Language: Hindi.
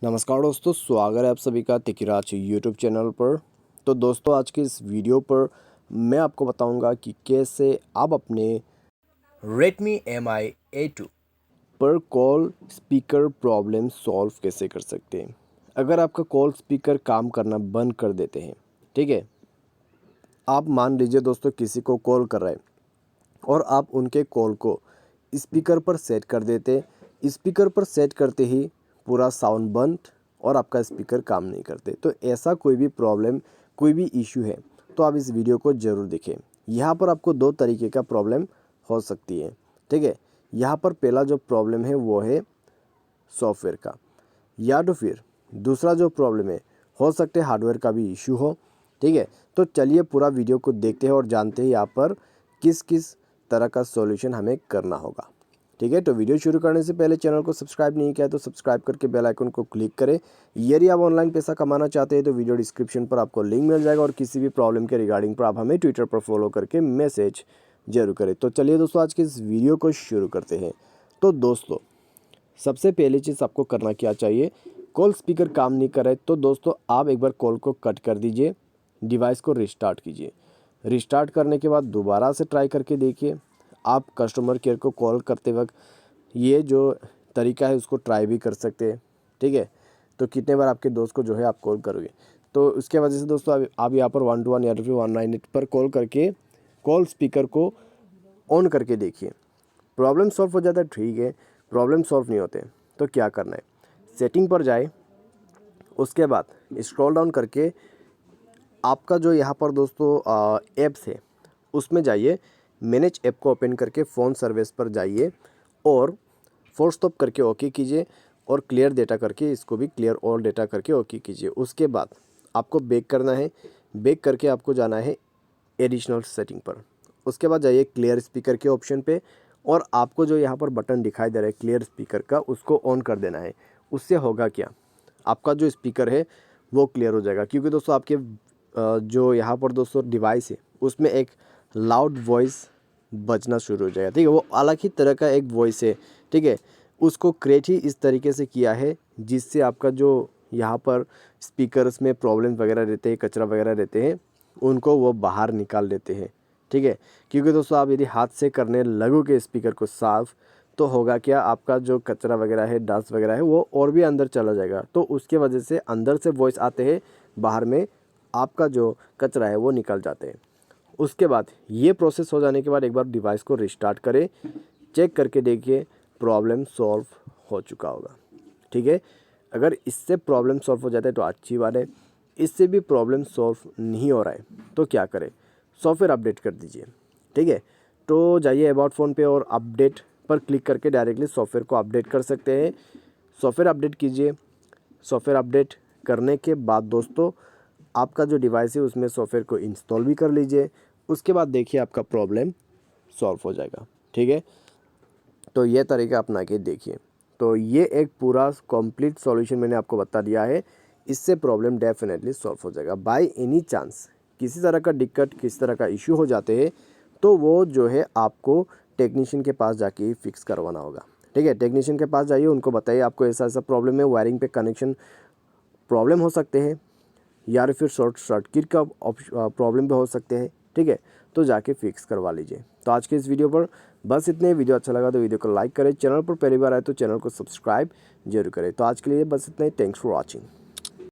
नमस्कार दोस्तों, स्वागत है आप सभी का तिकिराज यूट्यूब चैनल पर। तो दोस्तों, आज के इस वीडियो पर मैं आपको बताऊंगा कि कैसे आप अपने Redmi Mi A2 पर कॉल स्पीकर प्रॉब्लम सॉल्व कैसे कर सकते हैं। अगर आपका कॉल स्पीकर काम करना बंद कर देते हैं, ठीक है, आप मान लीजिए दोस्तों किसी को कॉल कर रहे हैं और आप उनके कॉल को स्पीकर पर सेट कर देते। स्पीकर पर सेट करते ही पूरा साउंड बंद और आपका स्पीकर काम नहीं करते। तो ऐसा कोई भी प्रॉब्लम, कोई भी इशू है तो आप इस वीडियो को ज़रूर देखें। यहाँ पर आपको दो तरीके का प्रॉब्लम हो सकती है, ठीक है। यहाँ पर पहला जो प्रॉब्लम है वो है सॉफ्टवेयर का, या तो फिर दूसरा जो प्रॉब्लम है हो सकता है हार्डवेयर का भी इशू हो, ठीक है। तो चलिए पूरा वीडियो को देखते हैं और जानते हैं यहाँ पर किस किस तरह का सॉल्यूशन हमें करना होगा, ठीक है। तो वीडियो शुरू करने से पहले चैनल को सब्सक्राइब नहीं किया तो सब्सक्राइब करके बेल आइकन को क्लिक करें। यदि आप ऑनलाइन पैसा कमाना चाहते हैं तो वीडियो डिस्क्रिप्शन पर आपको लिंक मिल जाएगा और किसी भी प्रॉब्लम के रिगार्डिंग पर आप हमें ट्विटर पर फॉलो करके मैसेज जरूर करें। तो चलिए दोस्तों, आज के इस वीडियो को शुरू करते हैं। तो दोस्तों, सबसे पहली चीज़ आपको करना क्या चाहिए, कॉल स्पीकर काम नहीं कर रहा है तो दोस्तों आप एक बार कॉल को कट कर दीजिए, डिवाइस को रिस्टार्ट कीजिए। रिस्टार्ट करने के बाद दोबारा से ट्राई करके देखिए। आप कस्टमर केयर को कॉल करते वक्त ये जो तरीका है उसको ट्राई भी कर सकते हैं, ठीक है। तो कितने बार आपके दोस्त को जो है आप कॉल करोगे, तो उसके वजह से दोस्तों आप यहाँ पर 121 या फिर 198 पर कॉल करके कॉल स्पीकर को ऑन करके देखिए। प्रॉब्लम सॉल्व हो जाता है, ठीक है। प्रॉब्लम सॉल्व नहीं होते तो क्या करना है, सेटिंग पर जाए, उसके बाद स्क्रॉल डाउन करके आपका जो यहाँ पर दोस्तों ऐप्स है उसमें जाइए। मैनेज ऐप को ओपन करके फ़ोन सर्विस पर जाइए और फोर्स स्टॉप करके ओके कीजिए और क्लियर डेटा करके इसको भी क्लियर ऑल डेटा करके ओके कीजिए। उसके बाद आपको बैक करना है, बैक करके आपको जाना है एडिशनल सेटिंग पर। उसके बाद जाइए क्लियर स्पीकर के ऑप्शन पे और आपको जो यहाँ पर बटन दिखाई दे रहा है क्लियर स्पीकर का, उसको ऑन कर देना है। उससे होगा क्या, आपका जो स्पीकर है वो क्लियर हो जाएगा। क्योंकि दोस्तों आपके जो यहाँ पर दोस्तों डिवाइस है उसमें एक लाउड वॉइस बजना शुरू हो जाएगा, ठीक है। वो अलग ही तरह का एक वॉइस है, ठीक है। उसको क्रिएट ही इस तरीके से किया है जिससे आपका जो यहाँ पर स्पीकर्स में प्रॉब्लम वगैरह रहते हैं, कचरा वगैरह रहते हैं, उनको वो बाहर निकाल देते हैं, ठीक है। क्योंकि दोस्तों आप यदि हाथ से करने लगोगे स्पीकर को साफ़ तो होगा क्या, आपका जो कचरा वगैरह है, डस्ट वगैरह है, वो और भी अंदर चला जाएगा। तो उसके वजह से अंदर से वॉइस आते हैं, बाहर में आपका जो कचरा है वो निकल जाते हैं। उसके बाद ये प्रोसेस हो जाने के बाद एक बार डिवाइस को रिस्टार्ट करें, चेक करके देखिए प्रॉब्लम सॉल्व हो चुका होगा, ठीक है। अगर इससे प्रॉब्लम सॉल्व हो जाता है तो अच्छी बात है। इससे भी प्रॉब्लम सॉल्व नहीं हो रहा है तो क्या करें, सॉफ्टवेयर अपडेट कर दीजिए, ठीक है। तो जाइए अबाउट फ़ोन पे और अपडेट पर क्लिक करके डायरेक्टली सॉफ्टवेयर को अपडेट कर सकते हैं। सॉफ्टवेयर अपडेट कीजिए। सॉफ्टवेयर अपडेट करने के बाद दोस्तों आपका जो डिवाइस है उसमें सॉफ्टवेयर को इंस्टॉल भी कर लीजिए। उसके बाद देखिए आपका प्रॉब्लम सॉल्व हो जाएगा, ठीक है। तो ये तरीका अपना के देखिए। तो ये एक पूरा कंप्लीट सॉल्यूशन मैंने आपको बता दिया है, इससे प्रॉब्लम डेफिनेटली सॉल्व हो जाएगा। बाय एनी चांस किसी तरह का दिक्कत, किसी तरह का इशू हो जाते हैं तो वो जो है आपको टेक्नीशियन के पास जाके ही फिक्स करवाना होगा, ठीक है। टेक्नीशियन के पास जाइए, उनको बताइए आपको ऐसा ऐसा प्रॉब्लम है, वायरिंग पे कनेक्शन प्रॉब्लम हो सकते हैं या फिर शॉर्ट सर्किट का प्रॉब्लम भी हो सकते हैं, ठीक है। तो जाके फिक्स करवा लीजिए। तो आज के इस वीडियो पर बस इतने। वीडियो अच्छा लगा तो वीडियो को लाइक करें, चैनल पर पहली बार आए तो चैनल को सब्सक्राइब जरूर करें। तो आज के लिए बस इतना ही। Thanks for watching.